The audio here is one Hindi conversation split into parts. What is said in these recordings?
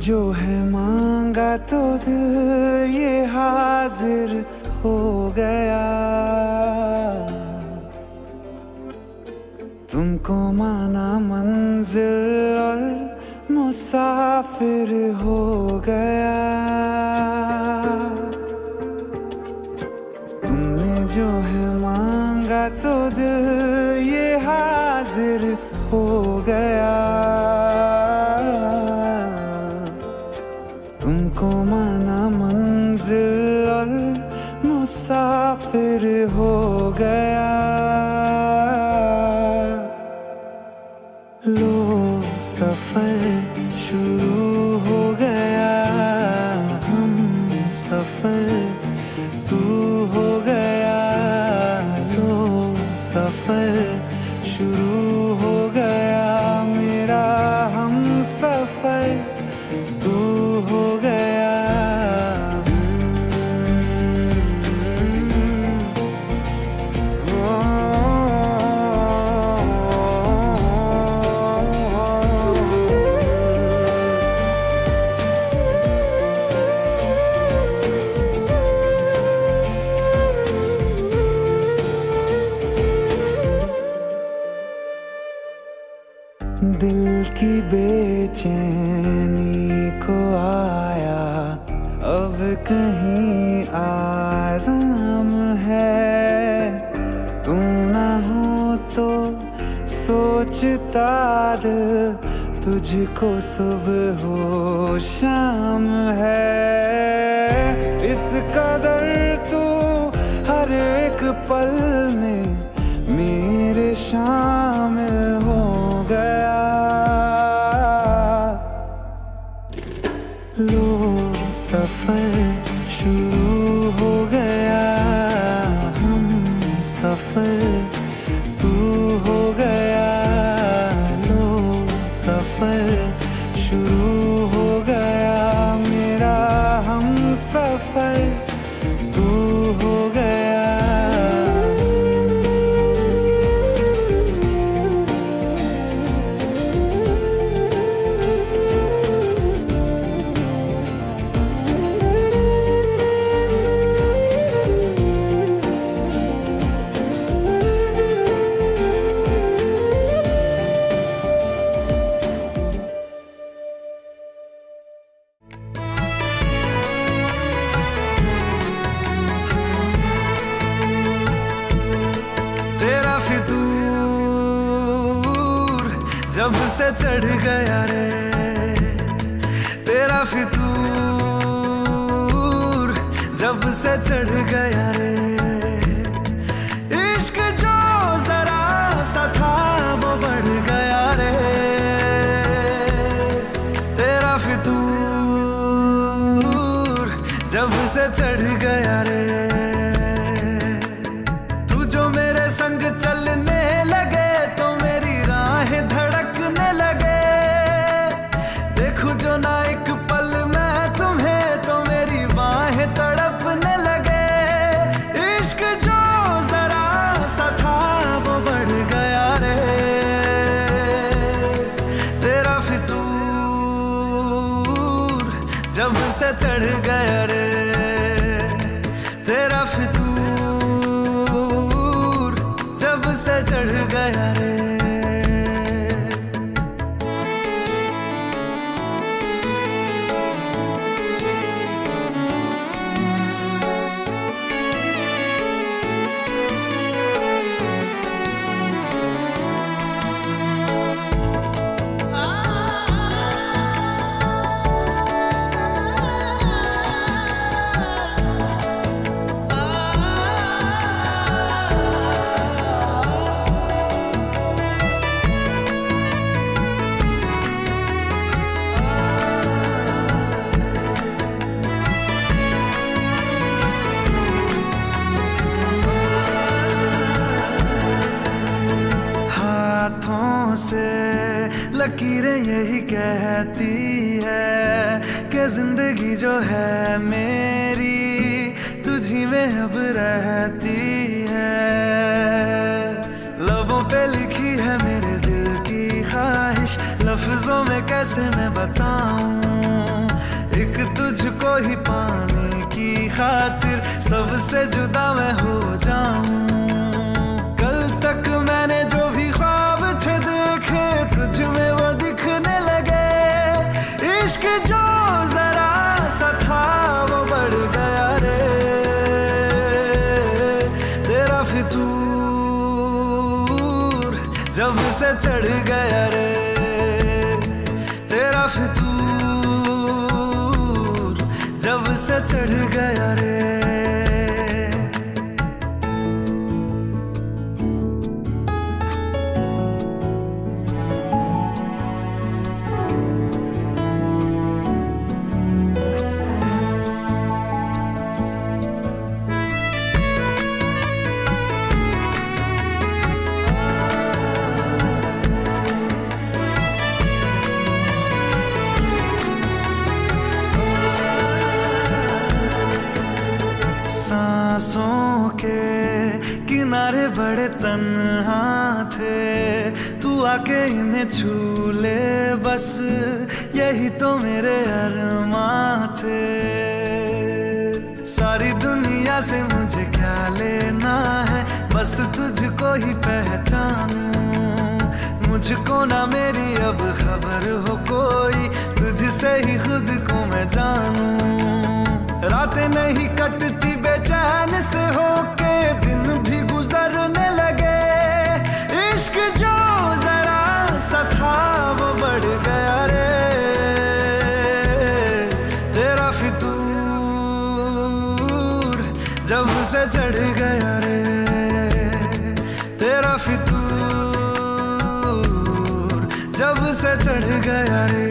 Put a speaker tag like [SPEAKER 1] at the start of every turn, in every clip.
[SPEAKER 1] जो है मांगा तो दिल ये हाजिर हो गया। तुमको माना मंजिल और मुसाफिर हो गया। तुमने जो है मांगा तो दिल ये हाजिर हो गया। तुमको माना मंजिल और मुसाफिर हो गया। लो सफर शुरू हो गया, हम सफर तू हो गया। लो सफर शुरू हो गया, मेरा हम सफर तू हो गया। दिल की बेचैनी को आया अब कहीं आराम है। तू ना हो तो सोचता दिल तुझको सुबह हो शाम है। इस कदर तू हर एक पल में मेरे शामिल हो गया। लो सफर शुरू हो गया, हम सफर तू हो गया। लो सफर शुरू हो गया, मेरा हम सफर तू हो गया। जब से चढ़ गया रे तेरा फितूर, जब से चढ़ गया रे इश्क जो जरा सा था वो बढ़ गया रे। तेरा फितूर जब से चढ़ गया रे, तू जो मेरे संग चलने लगे तो मेरी राहें धड़कने लगे। देखूं जो ना एक पल मैं तुम्हें तो मेरी बाहें तड़पने लगे। इश्क जो जरा सा था वो बढ़ गया रे। तेरा फितूर जब से चढ़ गया रे, तेरा फितूर जब से चढ़ गया रे। से लकीरें यही कहती है कि जिंदगी जो है मेरी तुझी में अब रहती है। लबों पे लिखी है मेरे दिल की ख्वाहिश, लफ्जों में कैसे मैं बताऊं। एक तुझको ही पाने की खातिर सबसे जुदा मैं हो जाऊं। कल तक मैंने जो भी ख्वाब थे देखे तुझ में वो दिखने लगे। इश्क जो जरा सा था वो बढ़ गया रे, तेरा फितूर जब से चढ़ गया रे, तेरा फितूर जब से चढ़ गया रे। सांसों के किनारे बड़े तन्हा थे, तू आके इन्हें छू ले बस यही तो मेरे अरमां थे। सारी दुनिया से मुझे क्या लेना है, बस तुझको ही पहचानूं। मुझको ना मेरी अब खबर हो कोई, तुझसे ही खुद को मैं जानूं। रातें नहीं कटती बेचैन से होके, दिन भी गुजरने लगे। इश्क जो जरा सा था वो बढ़ गया रे, तेरा फितूर जब से चढ़ गया रे, तेरा फितूर जब से चढ़ गया रे।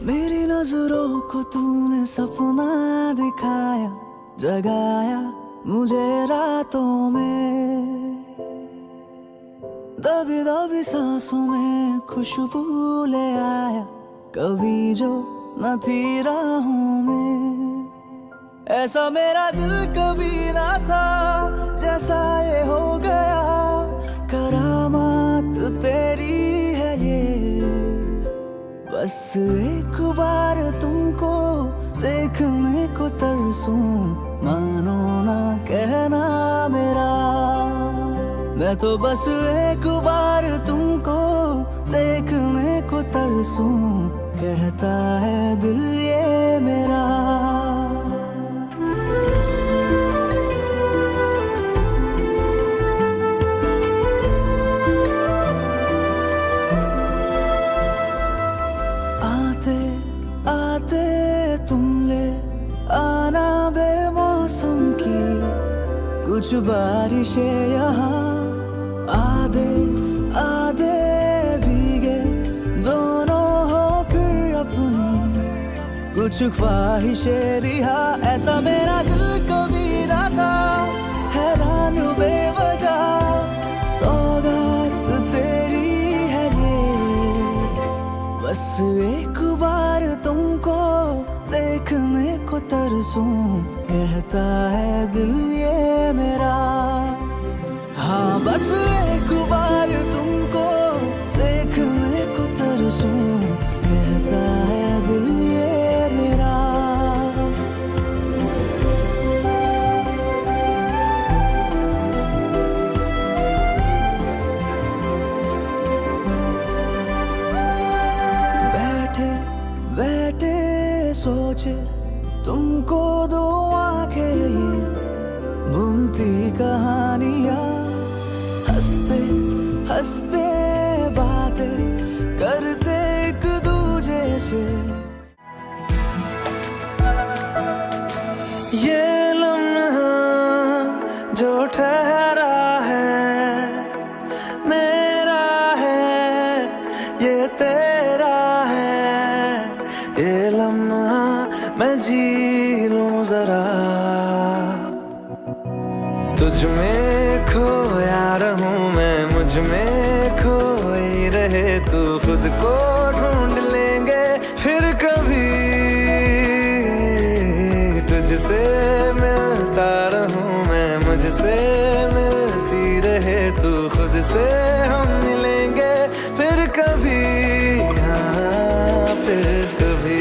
[SPEAKER 2] मेरी नजरों को तूने सपना दिखाया, जगाया मुझे रातों में। दबी दबी सांसों में खुशबू ले आया, कभी जो न थी राहों में। ऐसा मेरा दिल कभी ना था, जैसा ये हो गया। करामात तेरी है ये, बस एक बार तुमको देखने को तरसूं। मानो ना कहना मेरा, मैं तो बस एक बार तुमको देखने को तरसूं। कहता है दिल ये मेरा। कुछ बारिशें यहाँ आधे आधे भीगे, दोनों हो फिर अपनी कुछ ख्वाहिशें रिहा। ऐसा मेरा दिल कभी ना था, हैरान बेवजह सौगात तेरी है ये। बस एक बार तुमको देखने को तरसूं। कहता है दिल ये मेरा। हाँ बस एक बार तुमको देखने को तरसूं। कहता है दिल ये मेरा। बैठे बैठे सोचे तुमको दो आंखें बुनती कहानियां, हंसते हंसते बातें करते एक दूजे से। ये लम्हा जो ठहरा है मेरा है, ये तेरा है। ये लम्हा मैं जी लूं जरा, तुझ में खोया रहूं मैं, मुझ में खोई रहे तू। खुद को ढूंढ लेंगे फिर कभी, तुझसे मिलता रहूं मैं, मुझसे मिलती रहे तू। खुद से हम मिलेंगे फिर कभी, हाँ फिर कभी।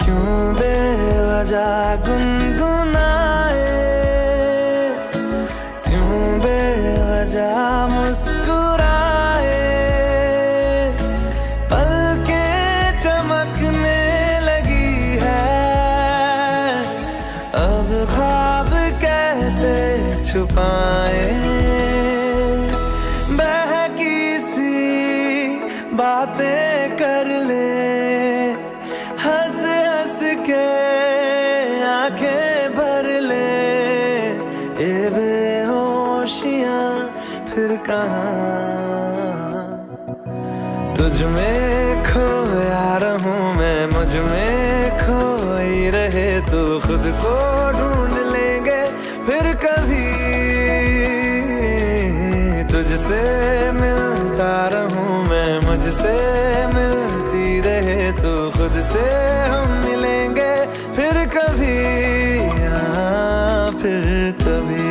[SPEAKER 2] क्यों बेवजह गुनगुनाए, क्यों बेवजह मुस्कुराए। पलकें चमकने लगी है, अब ख्वाब कैसे छुपाए। बहकी सी बातें कर ले, हंस हंस के आंखें भर ले। ये बेहोशियां फिर कहाँ, तुझ में खोया रहूं मैं, मुझ में खोई रहे तू। खुद को ढूंढ लेंगे फिर कभी, तुझसे मिलता रहूं मैं, मुझसे मिलती रहे तू। खुद से हम मिलेंगे फिर कभी, हाँ फिर कभी।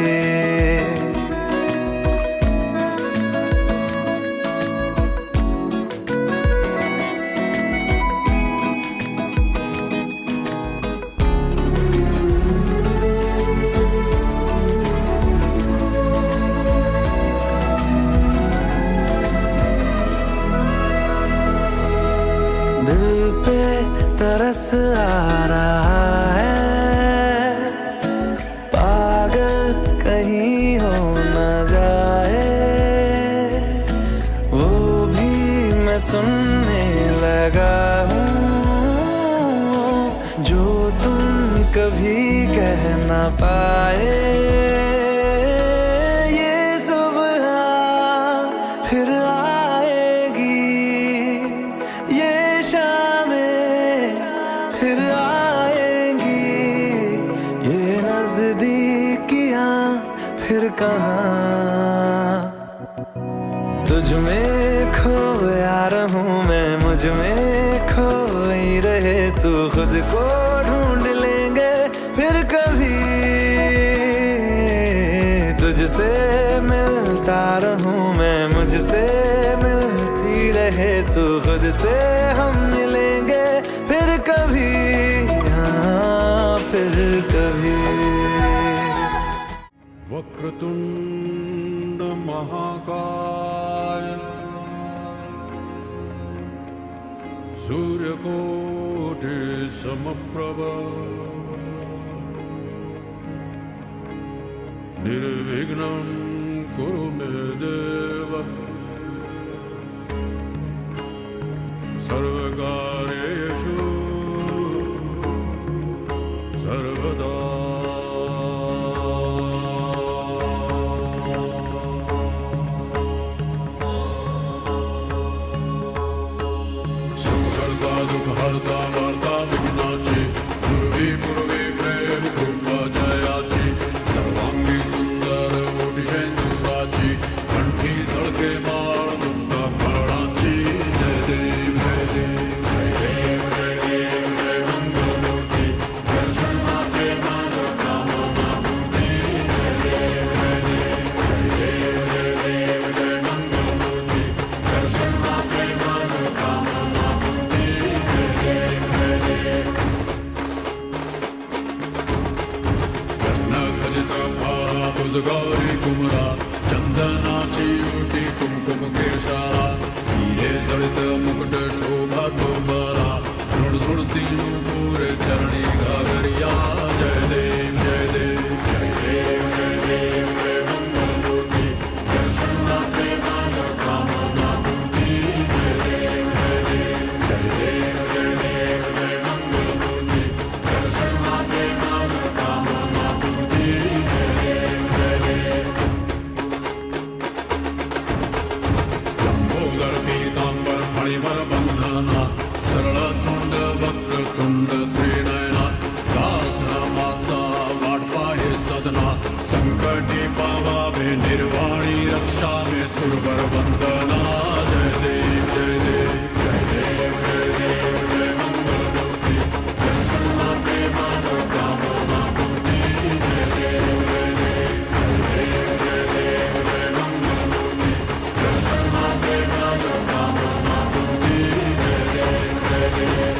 [SPEAKER 2] दिल पे तरस आ रहा है, पागल कहीं हो न जाए। वो भी मैं सुनने लगा हूँ, जो तुम कभी कह न पाए। ये सुबह फिर आएगी, ये शामें फिर आएंगी। ये नजदीकियां फिर कहाँ, तुझ में खोया रहूं मैं, मुझ में खोई रहे तू। खुद को ढूंढ लेंगे फिर कभी, तुझसे मिलता रहूं मैं, मुझसे मिलती रहे तू। खुद से हम मिलेंगे फिर कभी, हाँ फिर कभी।
[SPEAKER 3] वक्रतुंड महाकाय, सूर्यकोटि समप्रभ, निर्विघ्नं कुरु मे देव। सर्वकार्येषु सर्वदा। हरता वार्ता विघ्नाची, पूर्वी पूर्वी प्रेम कृपा जयाची। सर्वांगी सुंदर ओटी शेंदुरा, रजित भारा बुजगारी कुमरा चंदनाची उठी कुमकुम केशारा हीरे जड़ित मुकुट शोभा तो बरा ऋण ऋण तीनों पूरे चरणी घाघरिया जय देव जय देव जय देव जय देव जय मंगल मूर्ति दर्शन मात्रे मानव कामना पूर्ति जय देव जय देव जय देव जय देव जय मंगल मूर्ति दर्शन मात्रे मानव कामना पूर्ति जय देव जय देव लंबोदर पीतांबर फणिवर बंधना सरल सुंड वक्र कुंड त्रिनयना दास नामाचा वाटपा हे सदना संकटी पावावे निर्वाणी रक्षा में सुरवर वंदना जय देव जय देव जय देव जय देव जय मंगल मूर्ति दर्शन मात्रे मानव कामना पूर्ति जय देव जय देव जय देव जय देव जय मंगल मूर्ति दर्शन मात्रे मानव कामना पूर्ति जय देव जय देव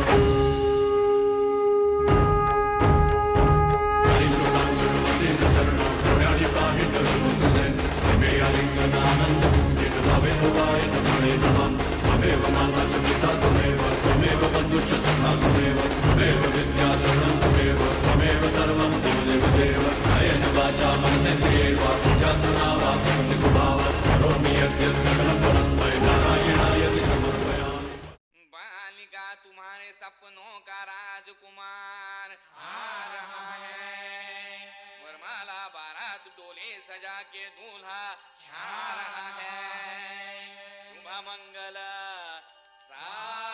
[SPEAKER 4] बालिका तुम्हारे सपनों का राजकुमार आ रहा है वरमाला बारात डोले सजा के दूल्हा छा रहा है शुभ मंगल सावधान।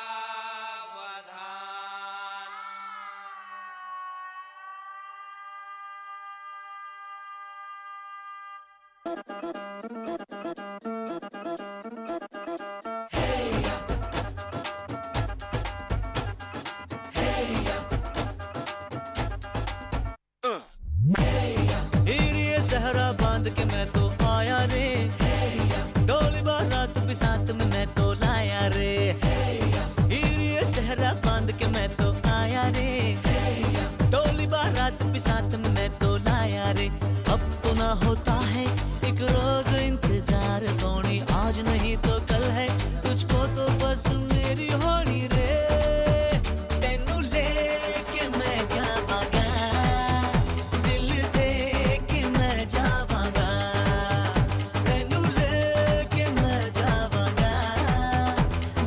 [SPEAKER 2] हीरे सहरा बांध के मैं तो आया रे, डोली बारात भी साथ में मैं तो लाया रे। हीरे सहरा बांध के मैं तो आया रे, डोली बारात भी साथ में मैं तो लाया रे। अब तो ना होता है एक रोज इंतजार सोनी, आज नहीं तो कल है तुझको तो बस मेरी होनी रे। तेनू लेके मैं जावांगा, दिल दे के मैं जावांगा। तेनू लेके मैं जावांगा,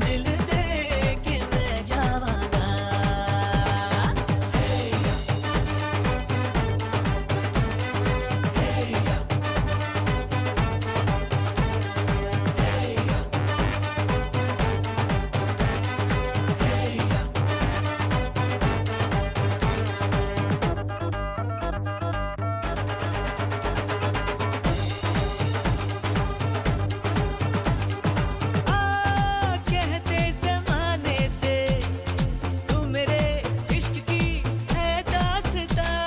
[SPEAKER 2] दिल दे के मैं जावांगा। कहते ज़माने से तू मेरे इश्क की है दास्तां।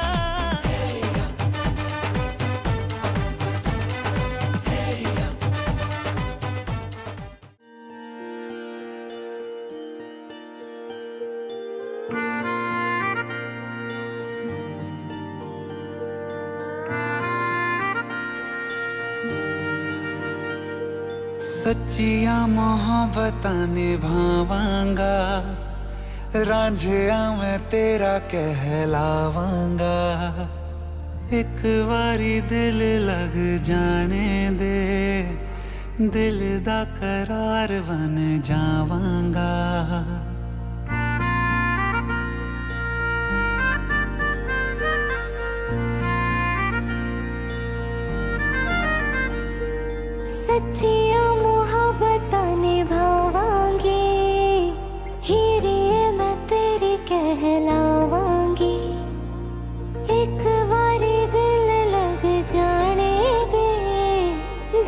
[SPEAKER 1] सच्चिया मोहब्बतां निभावांगा, रांझिया मैं तेरा कहलावांगा। एक बारी दिल लग जाने दे, दिल दा करार बन जावांगा।
[SPEAKER 5] सच्चिया मोहब्बतां निभावांगी, हीरे मैं तेरी कहलावांगी। एक बारी दिल लग जाने दे,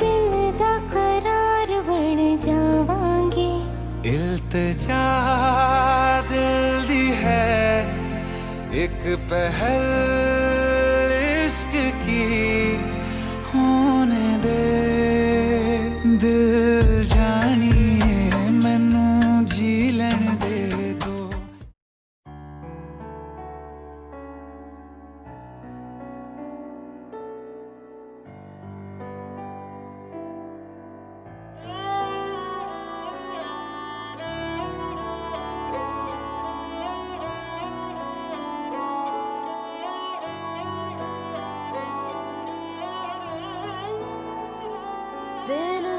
[SPEAKER 5] दिल दा करार बन जावांगी।
[SPEAKER 1] इल्तिजा दिल दी है एक पहल इश्क की, होने दे दिल जानिए मैनू जी लैण दे दो।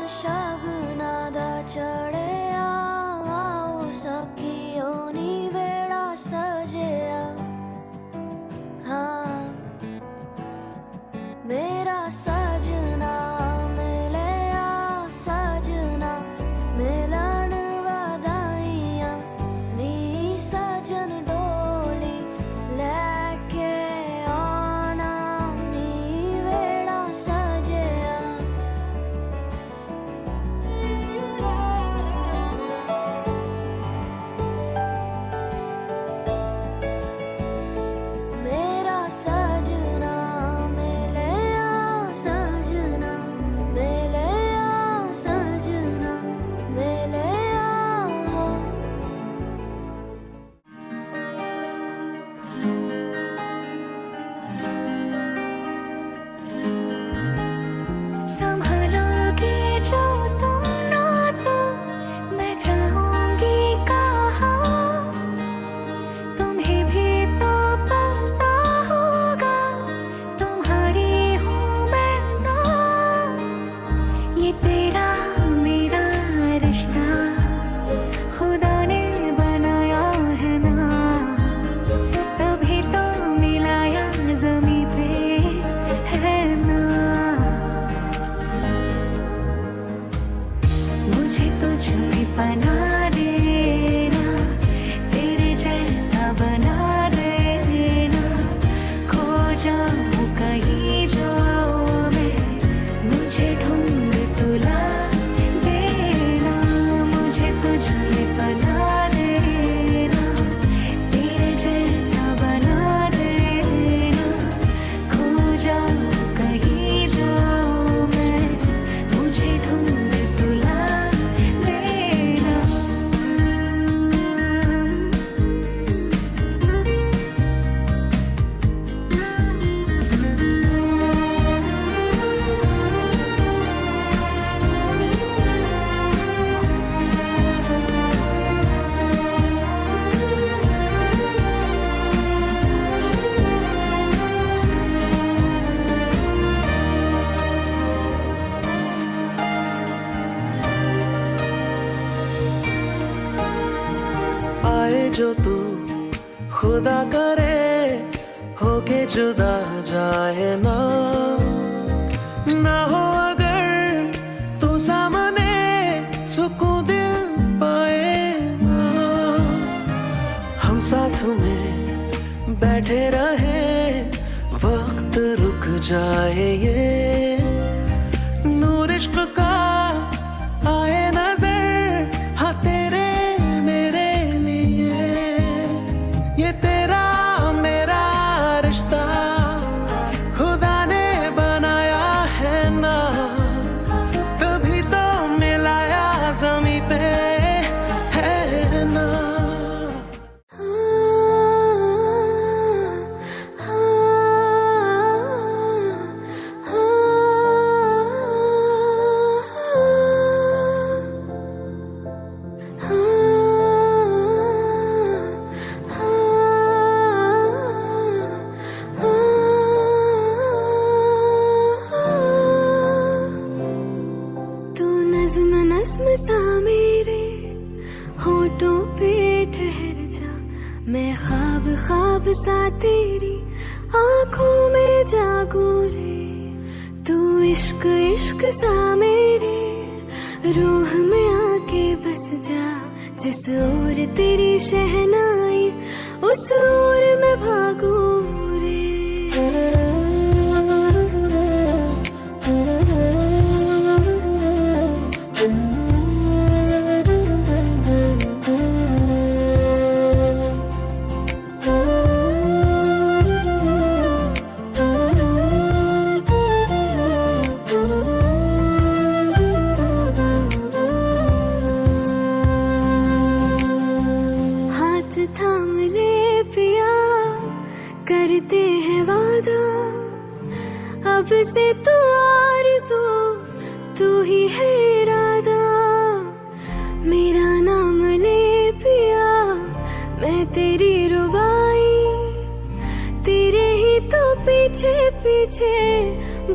[SPEAKER 5] शगुना दा चढ़िया आओ सखियो नी वेड़ा सजिया हाँ मेरा सजना मिलिया सजना मिलन वधाइयां नी सजन डोली लेके आना नी वेड़ा सजिया मेरा सजना मिलिया सजना मिलिया सजना मिलिया संभालोगे जो तुम ना तो मैं चाहूंगी कहाँ तुम्हें भी तो पता होगा तुम्हारी हूँ मैं ना ये तेरा मेरा रिश्ता खुदा ने बनाया है ना तभी तो मिलाया जमी पे है ना मुझे तुझ में बना देना तेरे जैसा बना देना खो जाऊं कहीं जो मैं मुझे ढूंढ तुला देना मुझे तुझ में बना देना तेरे जैसा बना देना खो जाऊं कहीं जो मैं मुझे ढूंढ तुला देना
[SPEAKER 1] आए जो तू खुदा करे होके जुदा जाए ना ना हो अगर तू सामने सुकून दिल पाए ना हम साथ में बैठे रहे वक्त रुक जाए ये नूर इश्क का आए नजर हाँ तेरे मेरे लिए ये तेरा मेरा रिश्ता खुदा ने बनाया है ना तभी तो मिलाया जमी पे है ना
[SPEAKER 5] तू नज्म नज्म सा मेरे होठों पे ठहर जा मैं ख्वाब ख्वाब सा तेरी आंखों में जागूं रे तू इश्क इश्क सा मेरे रूह में आके बस जा जिस ओर तेरी शहनाई उस ओर मैं भागूं रे करते हैं वादा अब से तू आरज़ू तू ही है इरादा मेरा नाम ले पिया मैं तेरी रुबाई तेरे ही तो पीछे पीछे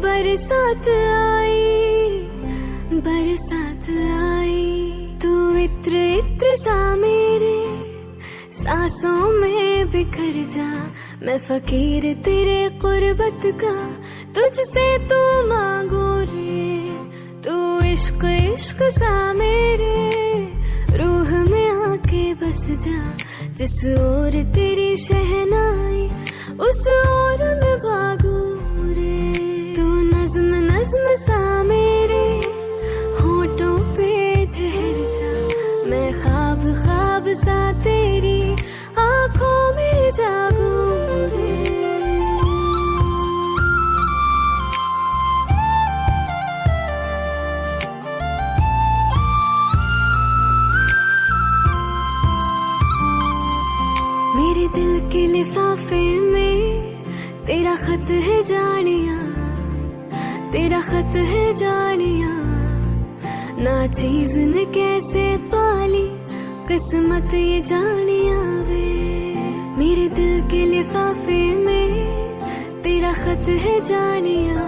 [SPEAKER 5] बरसात आई बरसात आई तू इत्र इत्र सा मेरे सांसों में बिखर जा, मैं फकीर तेरे कुर्बत का, तुझसे तू मांगो रे। तू इश्क इश्क सा मेरे रूह में आके बस जा, जिस ओर तेरी शहनाई उस ओर मैं भागू रे। तू नज्म नज्म सा मेरे होठों पे ठहर जा, मैं ख्वाब ख्वाब सा तेरी आंखों में जागू रे। मेरे दिल के लिफाफे में तेरा खत है जानिया, तेरा खत है जानिया। ना चीज ने कैसे पाली किस्मत ये जानिया वे। मेरे दिल के लिफाफे में तेरा खत है जानिया,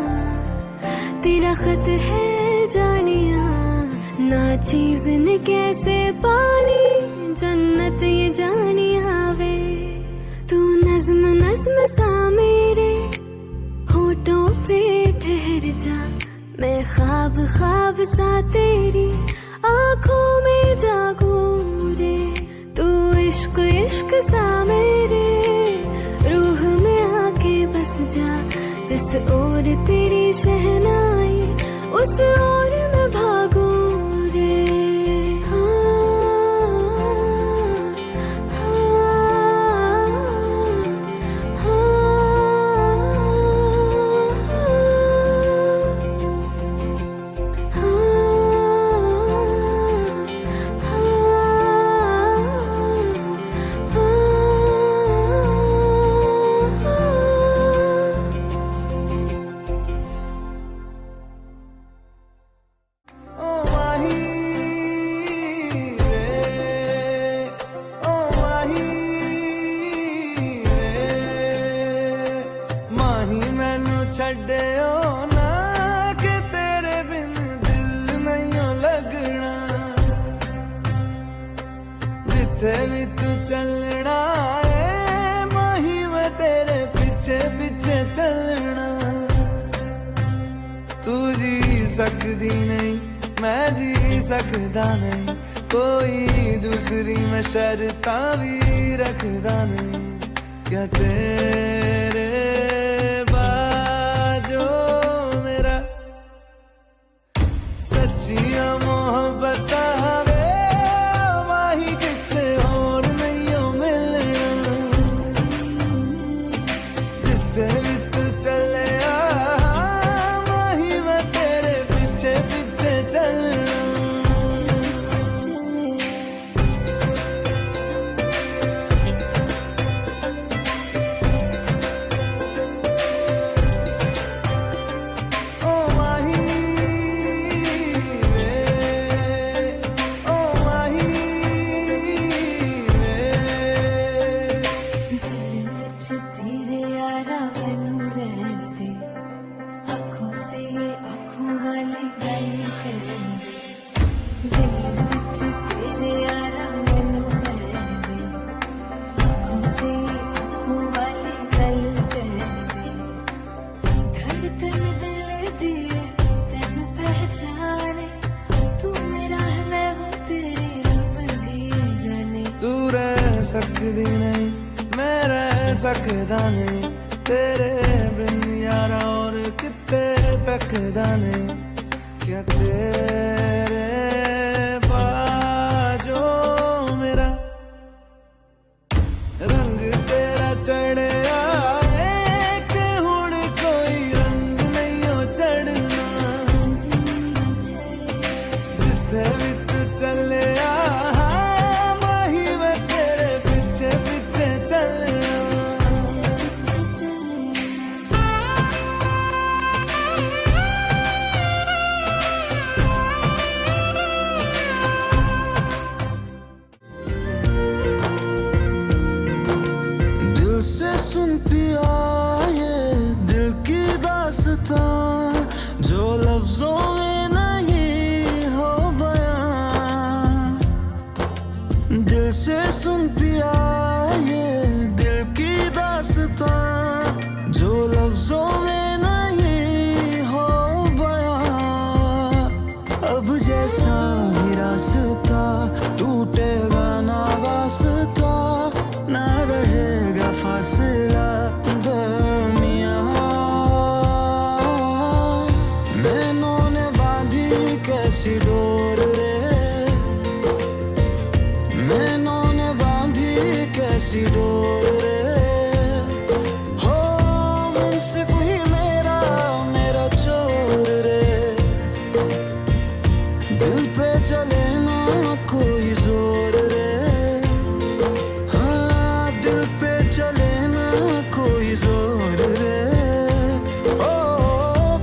[SPEAKER 5] तेरा खत है जानिया। ना चीज ने कैसे पाली जन्नत ये जानिया वे। तू नज्म नज्म सा मेरे होठों पे ठहर जा, मैं ख्वाब ख्वाब सा तेरी आंखों में जागू रे। तू इश्क इश्क सा मेरे रूह में आके बस जा, जिस ओर तेरी शहनाई उस ओर मैं भागू रे।
[SPEAKER 1] छड्डियो ना कि तेरे बिन दिल नहीं लगना, जिथे भी तू चलना है माही मैं तेरे पीछे पीछे चलना। तू जी सकदी नहीं मैं जी सकदा नहीं, कोई दूसरी मैं शर्तां भी रखदा नहीं। क्या तेरे सच्चियां मोहब्बत वे माही किते और नहीं मिलना, जिथे भी तू चले माही मैं तेरे पीछे पीछे चलना। सकदी नहीं मैं रह सकदा नहीं, तेरे बिन यारा और किते तकदा नहीं। क्या तेरे बाजो मेरा रंग तेरा चढ़िया कि हुण कोई रंग नहीं हो चढ़ना, जिथे भी तू चले
[SPEAKER 2] लफ्जों में नहीं हो बयां। अब जैसा भी रास्ता टूटेगा ना वास्ता, ना रहेगा फासला दरमियां। नैनों ने बांधी कैसी डोर रे, नैनों ने बांधी कैसी डोर रे। हो मुंसिफ ही मेरा मेरा चोर रे, दिल पे चले ना कोई जोर रे। हाँ दिल पे चले ना कोई जोर रे। ओ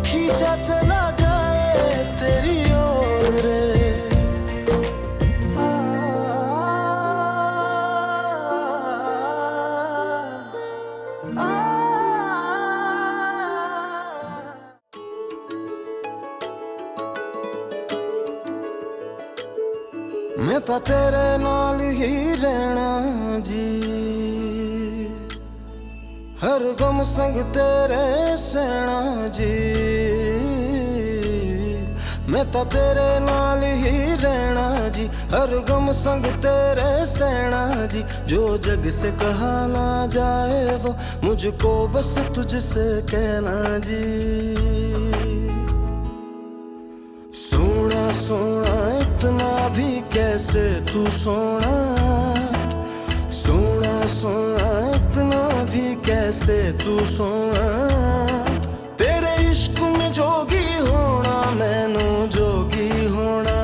[SPEAKER 2] खींचा चला जाए तेरी ओर रे। मैं ਤਾਂ ਤੇਰੇ ਨਾਲ ਹੀ ਰਹਿਣਾ ਜੀ, ਹਰ ਗਮ ਸੰਗ ਤੇਰੇ ਸਹਿਣਾ ਜੀ। मैं ਤਾਂ ਤੇਰੇ ਨਾਲ ਹੀ ਰਹਿਣਾ जी, हर गम संग तेरे सहना जी। जो जग से कहा ना जाए वो मुझको बस तुझसे कहना जी। सोना सोना इतना भी कैसे तू सोना, सोना सोना इतना भी कैसे तू सोना। तेरे इश्क में जोगी होना मैनू जोगी होना।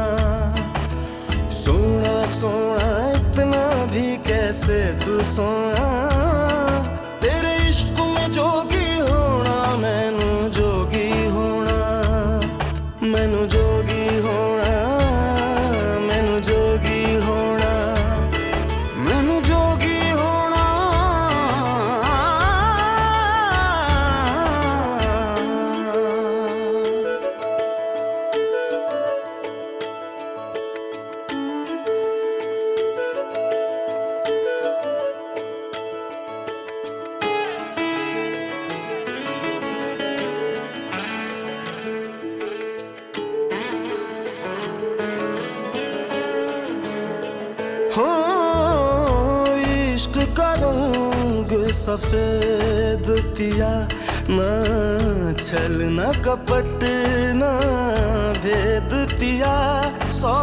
[SPEAKER 2] सोना सोना इतना भी कैसे तू सोना। तेरे इश्क में जोगी होना मैनू जोगी होना। मैनू जोगी होना, मैनू जोगी होना, मैनू जोगी होना। हो इश्क का रंग सफेद पिया, ना छल ना कपट ना भेद पिया। सौ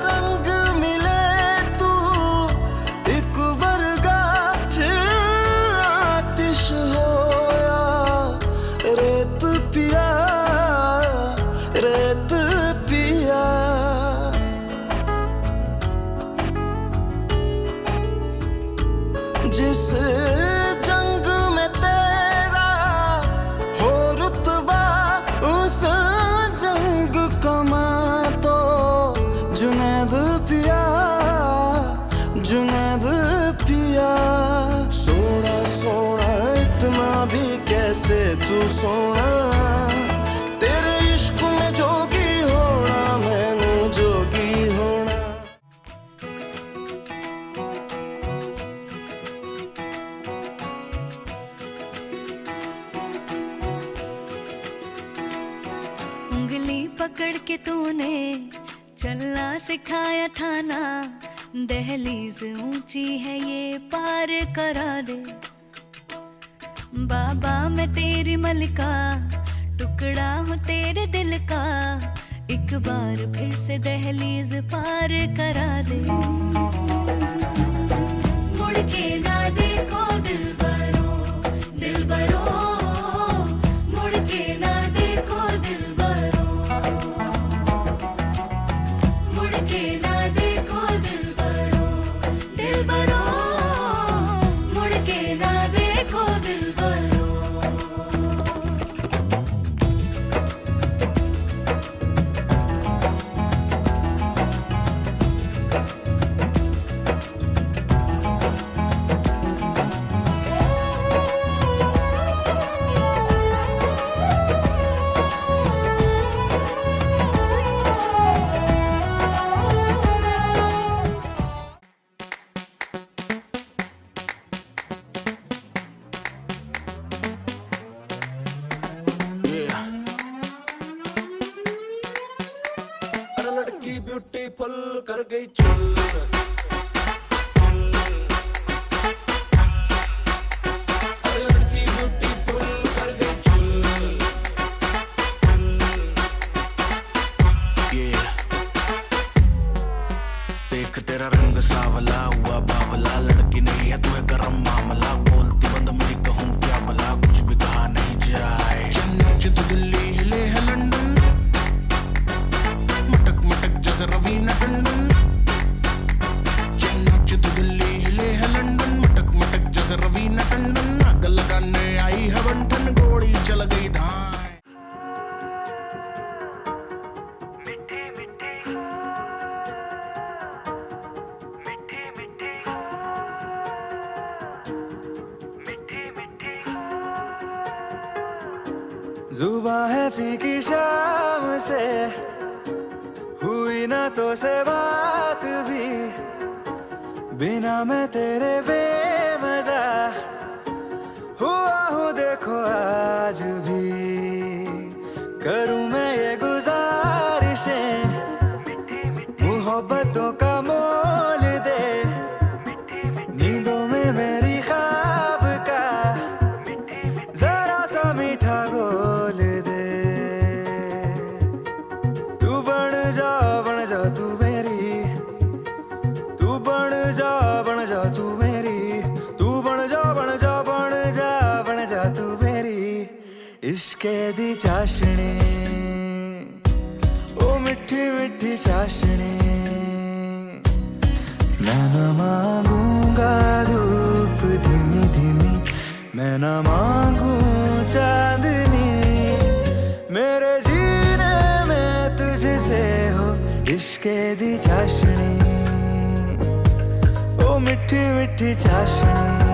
[SPEAKER 2] रंग मिले तू एक वर्गा, फिर आतिश होया रेत पिया, रेत पिया। जिस जंग में तेरा हो रुतबा, उस जंग कमा तो जुनैद पिया, जुनैद पिया। सोना सोना इतना भी कैसे तू सोना। तेरे इश्क में जोगी होना मैनू जोगी होना।
[SPEAKER 5] उंगली पकड़ के तूने चलना सिखाया था ना। दहलीज ऊंची है ये पार करा दे। बाबा मैं तेरी मलिका, टुकड़ा हूँ तेरे दिल का। एक बार फिर से दहलीज पार करा दे। मुड़ के ना देखो दिलबरो, दिलबरो। मुड़ के ना देखो दिलबरो, मुड़ के ना देखो दिलबरो, दिलबरो। मुड़ के ना देखो दिलबरो।
[SPEAKER 2] ब्यूटीफुल कर गई चुल। देख तेरा रंग सावला हुआ बावला, लड़की नहीं है तू है गरम मामला, बोलती बंद मुझे कहूँ क्या भला, कुछ भी कहा नहीं जाए। चेन्नई तो दिल्ली हिले है लंदन, मटक मटक जैसे रवीना टंडन। चेन्नई तो दिल्ली हिले है लंदन, मटक मटक जैसे रवीना टंडन। आग लगाने आई है बंधन, गोली चल गई धान।
[SPEAKER 1] जुबां है फीकी शाम से, हुई ना तो से बात भी, बिना मैं तेरे बेमजा हुआ हूँ देखो आज भी। करूँ मैं ये गुजारिशें, मोहब्बतों का मोल दे, नींदों में मेरी ख्वाब का जरा सा मीठा गोल दे। तू बन जा तू मेरी, तू बन जा तू मेरी, तू बन जा तू मेरी इश्के दी चाशनी, ओ मिठी मिठी चाशनी। मैं न मांगूंगा धूप धीमी धीमी, मैं न मांगू चांदनी, मेरे जीने में तुझसे हो इश्के दी चाशनी, ओ मिठी मिठी चाशनी।